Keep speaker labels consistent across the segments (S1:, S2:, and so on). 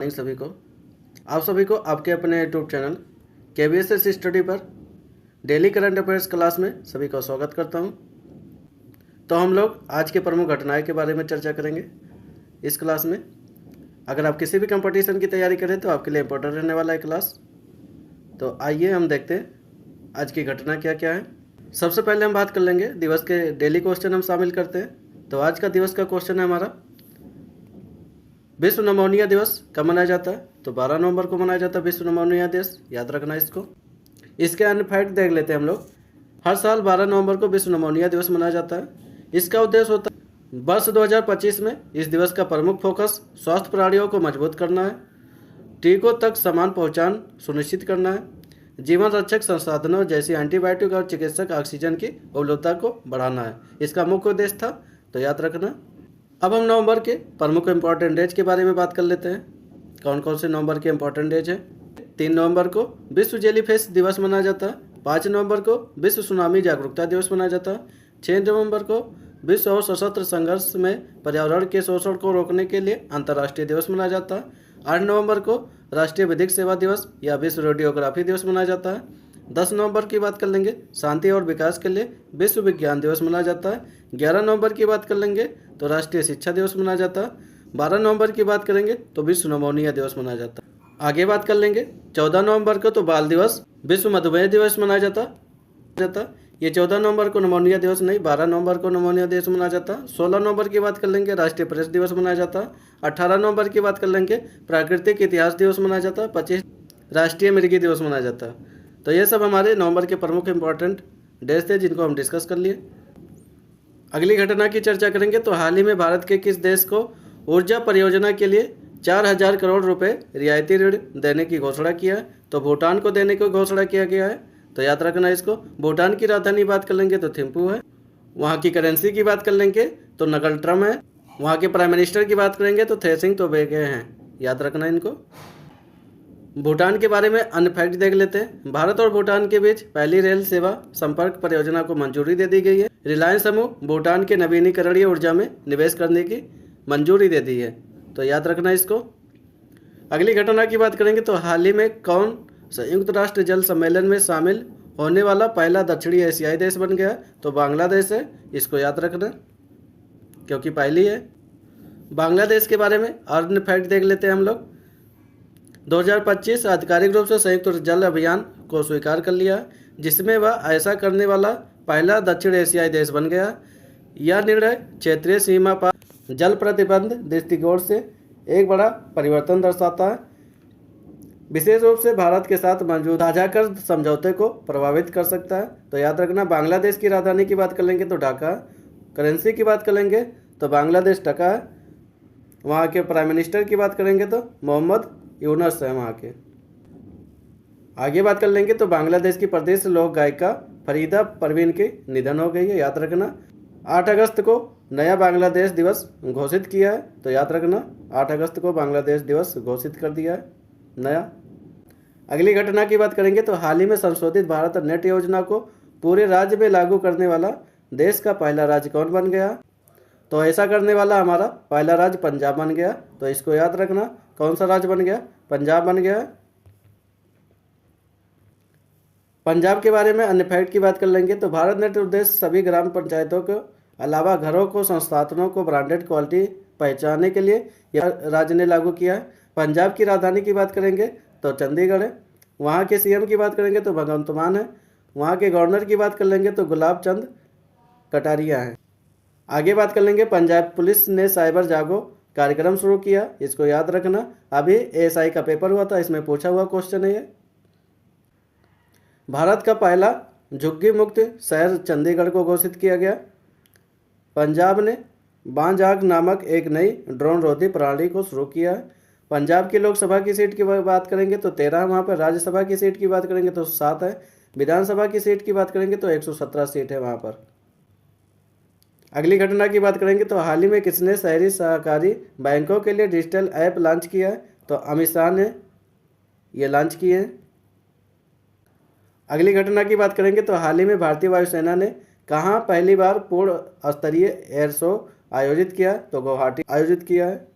S1: सभी को आप सभी को आपके अपने यूट्यूब चैनल KBSS स्टडी पर डेली करंट अफेयर्स क्लास में सभी का स्वागत करता हूं। तो हम लोग आज के प्रमुख घटनाएं के बारे में चर्चा करेंगे इस क्लास में। अगर आप किसी भी कंपटीशन की तैयारी करें तो आपके लिए इम्पोर्टेंट रहने वाला है क्लास। तो आइए हम देखते हैं आज की घटना क्या क्या है। सबसे पहले हम बात कर लेंगे दिवस के डेली क्वेश्चन हम शामिल करते हैं। तो आज का दिवस का क्वेश्चन है हमारा, विश्व निमोनिया दिवस कब मनाया जाता है? तो 12 नवंबर को मनाया जाता है विश्व निमोनिया दिवस, याद रखना इसको। इसके अन्य फैक्ट देख लेते हैं हम लोग। हर साल 12 नवंबर को विश्व निमोनिया दिवस मनाया जाता है। इसका उद्देश्य होता है वर्ष 2025 में इस दिवस का प्रमुख फोकस स्वास्थ्य प्रणालियों को मजबूत करना है, टीकों तक समान पहुंचान सुनिश्चित करना है, जीवन रक्षक संसाधनों जैसे एंटीबायोटिक और चिकित्सक ऑक्सीजन की उपलब्धता को बढ़ाना है। इसका मुख्य उद्देश्य था, तो याद रखना। अब हम नवंबर के प्रमुख इम्पॉर्टेंट डेज के बारे में बात कर लेते हैं। कौन कौन से नवंबर के इम्पॉर्टेंट डेज हैं? 3 नवंबर को विश्व जेलीफिश दिवस मनाया जाता है। 5 नवंबर को विश्व सुनामी जागरूकता दिवस मनाया जाता है। 6 नवंबर को विश्व और सशस्त्र संघर्ष में पर्यावरण के शोषण को रोकने के लिए अंतर्राष्ट्रीय दिवस मनाया जाता है। 8 नवंबर को राष्ट्रीय विधिक सेवा दिवस या विश्व रेडियोग्राफी दिवस मनाया जाता है। 10 नवंबर की बात कर लेंगे, शांति और विकास के लिए विश्व विज्ञान दिवस मनाया जाता है। 11 नवंबर की बात कर लेंगे तो राष्ट्रीय शिक्षा दिवस मनाया जाता है। 12 नवंबर की बात करेंगे तो विश्व निमोनिया दिवस मनाया जाता है। आगे बात कर लेंगे 14 नवंबर को तो बाल दिवस, विश्व मधुमेह दिवस मनाया जाता। ये 14 नवंबर को निमोनिया दिवस नहीं, 12 नवंबर को निमोनिया दिवस मनाया जाता। 16 नवंबर की बात कर लेंगे राष्ट्रीय प्रेस दिवस मनाया जाता। 18 नवंबर की बात कर लेंगे प्राकृतिक इतिहास दिवस मनाया जाता। 25 राष्ट्रीय मृगी दिवस मनाया जाता। तो ये सब हमारे नवंबर के प्रमुख इंपॉर्टेंट डेज थे जिनको हम डिस्कस कर लिए। अगली घटना की चर्चा करेंगे तो हाल ही में भारत के किस देश को ऊर्जा परियोजना के लिए 4000 करोड़ रुपए रियायती ऋण देने की घोषणा किया है? तो भूटान को देने की घोषणा किया गया है, तो याद रखना इसको। भूटान की राजधानी बात कर लेंगे तो थिम्पू है। वहाँ की करेंसी की बात कर लेंगे तो नगल ट्रम है। वहाँ के प्राइम मिनिस्टर की बात करेंगे तो थेसिंग तोब्गे हैं, याद रखना इनको। भूटान के बारे में अन्य फैक्ट देख लेते हैं। भारत और भूटान के बीच पहली रेल सेवा संपर्क परियोजना को मंजूरी दे दी गई है। रिलायंस समूह भूटान के नवीनीकरणीय ऊर्जा में निवेश करने की मंजूरी दे दी है, तो याद रखना इसको। अगली घटना की बात करेंगे तो हाल ही में कौन संयुक्त राष्ट्र जल सम्मेलन में शामिल होने वाला पहला दक्षिणी एशियाई देश बन गया? तो बांग्लादेश है, इसको याद रखना क्योंकि पहली है। बांग्लादेश के बारे में अन्य फैक्ट देख लेते हैं हम लोग। 2025 आधिकारिक रूप से संयुक्त जल अभियान को स्वीकार कर लिया, जिसमें वह ऐसा करने वाला पहला दक्षिण एशियाई देश बन गया। यह निर्णय क्षेत्रीय सीमा पर जल प्रतिबंध दृष्टिकोण से एक बड़ा परिवर्तन दर्शाता है, विशेष रूप से भारत के साथ मौजूद साझा कर समझौते को प्रभावित कर सकता है। तो याद रखना, बांग्लादेश की राजधानी की बात कर लेंगे तो ढाका, करेंसी की बात कर लेंगे तो बांग्लादेश टका है। वहाँ के प्राइम मिनिस्टर की बात करेंगे तो मोहम्मद यूनस है वहाँ के। आगे बात कर लेंगे तो बांग्लादेश की प्रदेश लोक गायिका फरीदा परवीन की निधन हो गई है, याद रखना। 8 अगस्त को नया बांग्लादेश दिवस घोषित किया है, तो याद रखना 8 अगस्त को बांग्लादेश दिवस घोषित कर दिया है नया। अगली घटना की बात करेंगे तो हाल ही में संशोधित भारत नेट योजना को पूरे राज्य में लागू करने वाला देश का पहला राज्य कौन बन गया? तो ऐसा करने वाला हमारा पहला राज्य पंजाब बन गया, तो इसको याद रखना। कौन सा राज्य बन गया? पंजाब बन गया। पंजाब के बारे में अन्य फैक्ट की बात कर लेंगे तो भारत नेट उद्देश्य सभी ग्राम पंचायतों के अलावा घरों को संस्थानों को ब्रांडेड क्वालिटी पहचानने के लिए यह राज्य ने लागू किया है। पंजाब की राजधानी की बात करेंगे तो चंडीगढ़ है। वहाँ के सीएम की बात करेंगे तो भगवंत मान है। वहाँ के गवर्नर की बात कर लेंगे तो गुलाब चंद कटारिया हैं। आगे बात कर लेंगे पंजाब पुलिस ने साइबर जागो कार्यक्रम शुरू किया, इसको याद रखना। अभी एएसआई का पेपर हुआ था, इसमें पूछा हुआ क्वेश्चन है ये। भारत का पहला झुग्गी मुक्त शहर चंडीगढ़ को घोषित किया गया। पंजाब ने बांजाग नामक एक नई ड्रोन रोधी प्रणाली को शुरू किया है। पंजाब की लोकसभा की सीट की बात करेंगे तो 13 है वहाँ पर। राज्यसभा की सीट की बात करेंगे तो 7 है। विधानसभा की सीट की बात करेंगे तो 117 सीट है वहाँ पर। अगली घटना की बात करेंगे तो हाल ही में किसने शहरी सहकारी बैंकों के लिए डिजिटल ऐप लॉन्च किया है? तो अमित शाह ने ये लॉन्च किए हैं। अगली घटना की बात करेंगे तो हाल ही में भारतीय वायुसेना ने कहाँ पहली बार पूर्ण स्तरीय एयर शो आयोजित किया? तो गुवाहाटी आयोजित किया है।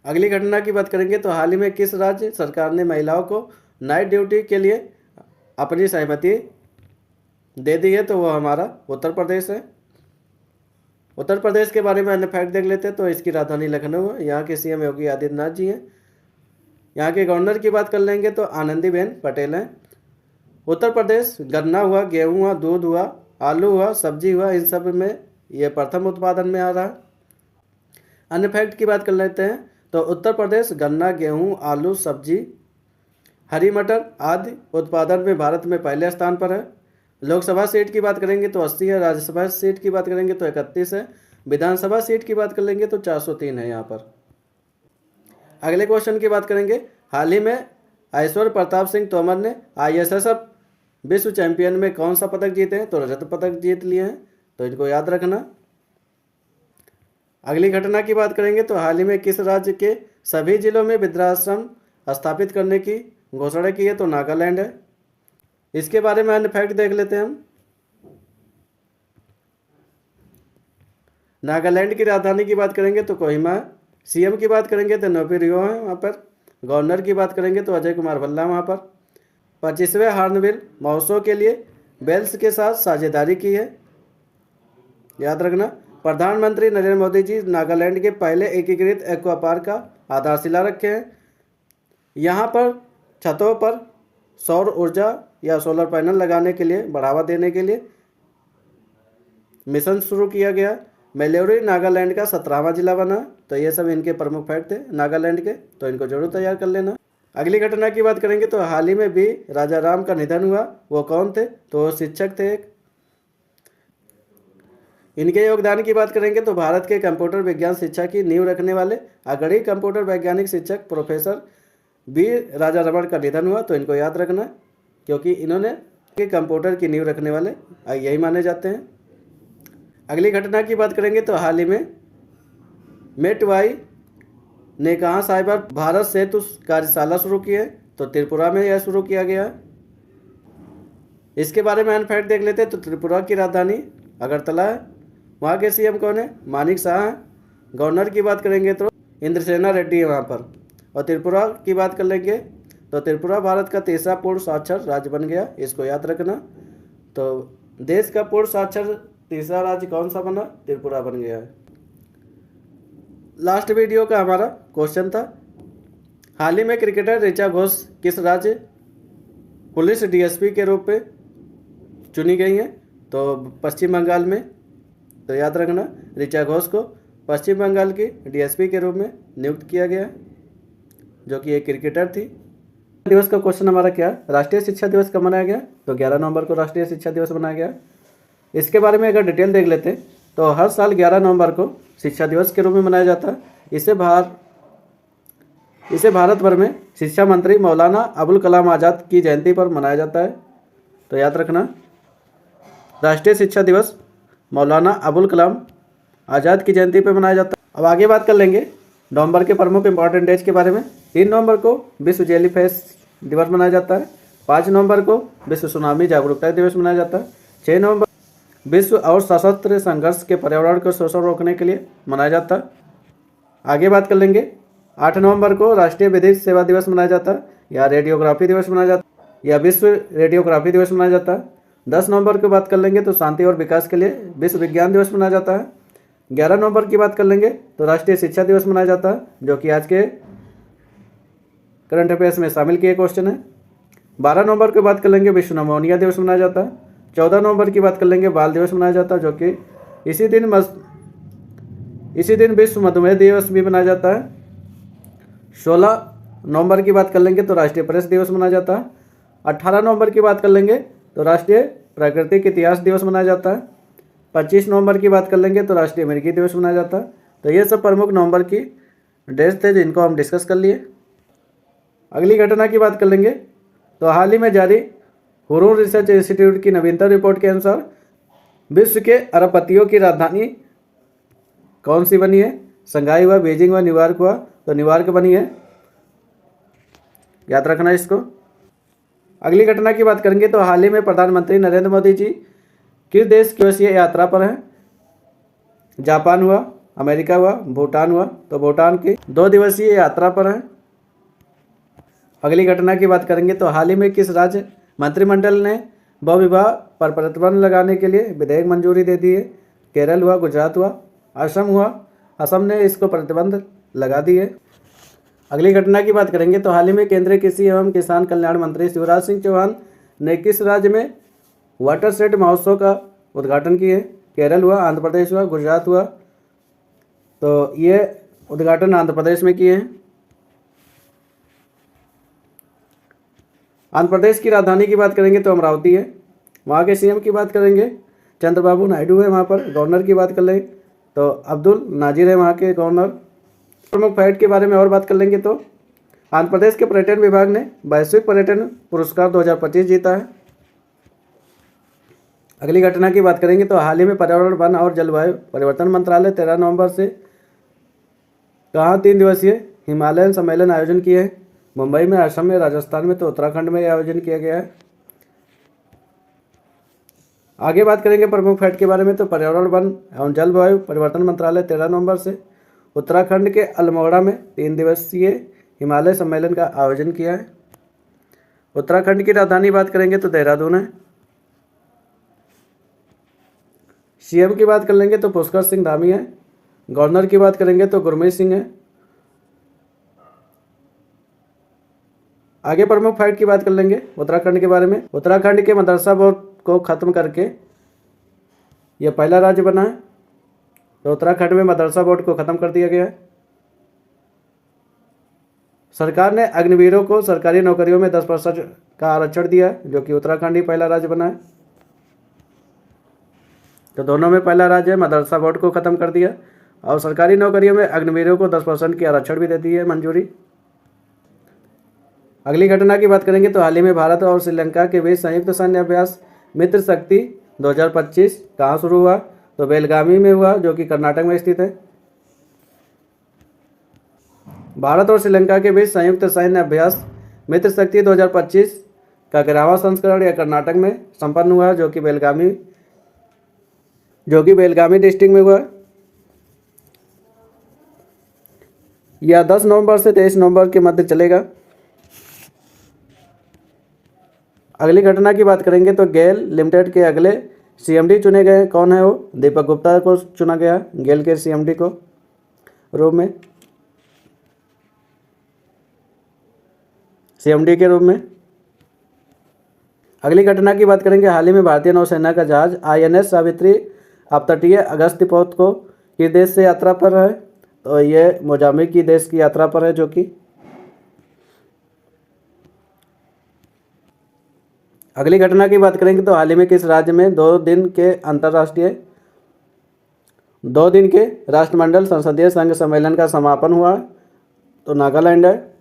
S1: अगली घटना की बात करेंगे तो हाल ही में किस राज्य सरकार ने महिलाओं को नाइट ड्यूटी के लिए अपनी सहमति दे दी है, तो वो हमारा उत्तर प्रदेश है। उत्तर प्रदेश के बारे में अन्य फैक्ट देख लेते हैं। तो इसकी राजधानी लखनऊ है, यहाँ के सीएम योगी आदित्यनाथ जी हैं। यहाँ के गवर्नर की बात कर लेंगे तो आनंदीबेन पटेल हैं। उत्तर प्रदेश गन्ना हुआ, गेहूँ हुआ, दूध हुआ, आलू हुआ, सब्जी हुआ, इन सब में ये प्रथम उत्पादन में आ रहा है। अन्य फैक्ट की बात कर लेते हैं तो उत्तर प्रदेश गन्ना, गेहूँ, आलू, सब्जी, हरी मटर आदि उत्पादन में भारत में पहले स्थान पर है। लोकसभा सीट की बात करेंगे तो 80 है, राज्यसभा सीट की बात करेंगे तो 31 है, विधानसभा सीट की बात कर लेंगे तो 403 है यहाँ पर। अगले क्वेश्चन की बात करेंगे, हाल ही में ऐश्वर्य प्रताप सिंह तोमर ने ISSF विश्व चैंपियन में कौन सा पदक जीते हैं, तो रजत पदक जीत लिए हैं, तो इनको याद रखना। अगली घटना की बात करेंगे तो हाल ही में किस राज्य के सभी जिलों में वृद्धाश्रम स्थापित करने की घोषणा की है, तो नागालैंड है। इसके बारे में अन्य फैक्ट देख लेते हैं हम। नागालैंड की राजधानी की बात करेंगे तो कोहिमा है। सीएम की बात करेंगे तो नोपी रियो है वहाँ पर। गवर्नर की बात करेंगे तो अजय कुमार भल्ला वहाँ पर। 25वें हार्नबिल महोत्सव के लिए वेल्स के साथ साझेदारी की है, याद रखना। प्रधानमंत्री नरेंद्र मोदी जी नागालैंड के पहले एकीकृत एक्वा पार्क का आधारशिला रखे हैं। यहाँ पर छतों पर सौर ऊर्जा या सोलर पैनल लगाने के लिए बढ़ावा देने के लिए मिशन शुरू किया गया। मैलोरी नागालैंड का 17वां जिला बना। तो ये सब इनके प्रमुख फैक्ट थे नागालैंड के, तो इनको जरूर तैयार कर लेना। अगली घटना की बात करेंगे तो हाल ही में भी राजा राम का निधन हुआ। वो कौन थे, तो वो शिक्षक थे एक। इनके योगदान की बात करेंगे तो भारत के कंप्यूटर विज्ञान शिक्षा की नींव रखने वाले अग्रणी कंप्यूटर वैज्ञानिक शिक्षक प्रोफेसर बी राजा रमन का निधन हुआ, तो इनको याद रखना, क्योंकि इन्होंने कंप्यूटर की नींव रखने वाले यही माने जाते हैं। अगली घटना की बात करेंगे तो हाल ही में मेटवाई ने कहाँ साइबर भारत सेतु कार्यशाला शुरू की है, तो त्रिपुरा में यह शुरू किया गया। इसके बारे में अन्य फैक्ट देख लेते हैं। तो त्रिपुरा की राजधानी अगरतला है। वहाँ के सीएम कौन है, मानिक शाह हैं। गवर्नर की बात करेंगे तो इंद्रसेना रेड्डी है वहाँ पर। और त्रिपुरा की बात कर लेंगे तो त्रिपुरा भारत का तीसरा पूर्ण साक्षर राज्य बन गया, इसको याद रखना। तो देश का पूर्ण साक्षर तीसरा राज्य कौन सा बना, त्रिपुरा बन गया है। लास्ट वीडियो का हमारा क्वेश्चन था, हाल ही में क्रिकेटर ऋचा घोष किस राज्य पुलिस DSP के रूप में चुनी गई हैं, तो पश्चिम बंगाल में। तो याद रखना, ऋचा घोष को पश्चिम बंगाल की DSP के रूप में नियुक्त किया गया, जो कि एक क्रिकेटर थी। दिवस का क्वेश्चन हमारा क्या, राष्ट्रीय शिक्षा दिवस कब मनाया गया, तो 11 नवंबर को राष्ट्रीय शिक्षा दिवस मनाया गया। इसके बारे में अगर डिटेल देख लेते हैं तो हर साल 11 नवंबर को शिक्षा दिवस के रूप में मनाया जाता है। इसे भारत भर में शिक्षा मंत्री मौलाना अबुल कलाम आज़ाद की जयंती पर मनाया जाता है, तो याद रखना, राष्ट्रीय शिक्षा दिवस मौलाना अबुल कलाम आज़ाद की जयंती पर मनाया जाता है। अब आगे बात कर लेंगे नवंबर के प्रमुख इंपॉर्टेंट डेज के बारे में। 3 नवंबर को विश्व जेलीफिश दिवस मनाया जाता है। 5 नवंबर को विश्व सुनामी जागरूकता दिवस मनाया जाता है। 6 नवंबर विश्व और सशस्त्र संघर्ष के पर्यावरण को शोषण रोकने के लिए मनाया जाता है। आगे बात कर लेंगे 8 नवंबर को राष्ट्रीय विधिक सेवा दिवस मनाया जाता है, या रेडियोग्राफी दिवस मनाया जाता है, या विश्व रेडियोग्राफी दिवस मनाया जाता है। 10 नवंबर की बात कर लेंगे तो शांति और विकास के लिए विश्व विज्ञान दिवस मनाया जाता है। 11 नवंबर की बात कर लेंगे तो राष्ट्रीय शिक्षा दिवस मनाया जाता है, जो कि आज के करंट अफेयर्स में शामिल किए क्वेश्चन है। 12 नवंबर की बात कर लेंगे विश्व निमोनिया दिवस मनाया जाता है। 14 नवंबर की बात कर लेंगे बाल दिवस मनाया जाता है, जो कि इसी दिन विश्व मधुमेह दिवस भी मनाया जाता है। 16 नवंबर की बात कर लेंगे तो राष्ट्रीय प्रेस दिवस मनाया जाता है। 18 नवंबर की बात कर लेंगे तो राष्ट्रीय प्राकृतिक इतिहास दिवस मनाया जाता है। 25 नवंबर की बात कर लेंगे तो राष्ट्रीय मिर्गी दिवस मनाया जाता है। तो ये सब प्रमुख नवंबर की डेट्स थे जिनको हम डिस्कस कर लिए। अगली घटना की बात कर लेंगे तो हाल ही में जारी हुरून रिसर्च इंस्टीट्यूट की नवीनतम रिपोर्ट के अनुसार विश्व के अरबपतियों की राजधानी कौन सी बनी है, संघाई हुआ, बीजिंग हुआ, न्यूयॉर्क हुआ, तो न्यूयॉर्क बनी है, याद रखना इसको। अगली घटना की बात करेंगे तो हाल ही में प्रधानमंत्री नरेंद्र मोदी जी किस देश की दिवसीय यात्रा पर हैं, जापान हुआ, अमेरिका हुआ, भूटान हुआ। तो भूटान की 2 दिवसीय यात्रा पर है। अगली घटना की बात करेंगे तो हाल ही में किस राज्य मंत्रिमंडल ने बहु विवाह पर प्रतिबंध लगाने के लिए विधेयक मंजूरी दे दी है? केरल हुआ, गुजरात हुआ, असम हुआ। असम ने इसको प्रतिबंध लगा दी है। अगली घटना की बात करेंगे तो हाल ही में केंद्रीय कृषि एवं किसान कल्याण मंत्री शिवराज सिंह चौहान ने किस राज्य में वाटरशेड महोत्सव का उद्घाटन किए? केरल हुआ, आंध्र प्रदेश हुआ, गुजरात हुआ। तो ये उद्घाटन आंध्र प्रदेश में किए हैं। आंध्र प्रदेश की राजधानी की बात करेंगे तो अमरावती है। वहाँ के सीएम की बात करेंगे चंद्रबाबू नायडू है। वहाँ पर गवर्नर की बात कर लें तो अब्दुल नाजिर है वहाँ के गवर्नर। प्रमुख फैक्ट के बारे में और बात कर लेंगे तो आंध्र प्रदेश के पर्यटन विभाग ने वैश्विक पर्यटन पुरस्कार 2025 जीता है। अगली घटना की बात करेंगे तो हाल ही में पर्यावरण, वन और जलवायु परिवर्तन मंत्रालय 13 नवंबर से कहाँ 3 दिवसीय हिमालयन सम्मेलन आयोजन किए हैं? मुंबई में, असम में, राजस्थान में। तो उत्तराखंड में आयोजन किया गया है। आगे बात करेंगे प्रमुख फैक्ट के बारे में तो पर्यावरण, वन एवं जलवायु परिवर्तन मंत्रालय 13 नवंबर से उत्तराखंड के अल्मोड़ा में 3 दिवसीय हिमालय सम्मेलन का आयोजन किया है। उत्तराखंड की राजधानी बात करेंगे तो देहरादून है। सीएम की बात कर लेंगे तो पुष्कर सिंह धामी है। गवर्नर की बात करेंगे तो गुरमीत सिंह है। आगे प्रमुख फैक्ट की बात कर लेंगे उत्तराखंड के बारे में। उत्तराखंड के मदरसा बोर्ड को खत्म करके यह पहला राज्य बना है। तो उत्तराखंड में मदरसा बोर्ड को खत्म कर दिया गया है। सरकार ने अग्निवीरों को सरकारी नौकरियों में 10% का आरक्षण दिया है, जो कि उत्तराखंड ही पहला राज्य बना है। तो दोनों में पहला राज्य है। मदरसा बोर्ड को खत्म कर दिया और सरकारी नौकरियों में अग्निवीरों को 10% की आरक्षण भी दे दी है मंजूरी। अगली घटना की बात करेंगे तो हाल ही में भारत और श्रीलंका के बीच संयुक्त सैन्य अभ्यास मित्र शक्ति 2025 कहाँ शुरू हुआ? तो बेलगामी में हुआ, जो कि कर्नाटक में स्थित है। भारत और श्रीलंका के बीच संयुक्त सैन्य अभ्यास मित्र शक्ति 2025 का 11वां संस्करण यह कर्नाटक में संपन्न हुआ, जो कि बेलगामी डिस्ट्रिक्ट में हुआ। यह 10 नवंबर से 23 नवंबर के मध्य चलेगा। अगली घटना की बात करेंगे तो गेल लिमिटेड के अगले सीएमडी चुने गए। कौन है वो? दीपक गुप्ता को चुना गया गेल के सीएमडी को रूप में, सीएमडी के रूप में। अगली घटना की बात करेंगे हाल ही में भारतीय नौसेना का जहाज INS सावित्री अपतटीय अगस्त्य पोत किस देश से यात्रा पर है? तो ये मोजाम्बिक की देश की यात्रा पर है। जो कि अगली घटना की बात करेंगे तो हाल ही में किस राज्य में 2 दिन के राष्ट्रमंडल संसदीय संघ सम्मेलन का समापन हुआ? तो नागालैंड है।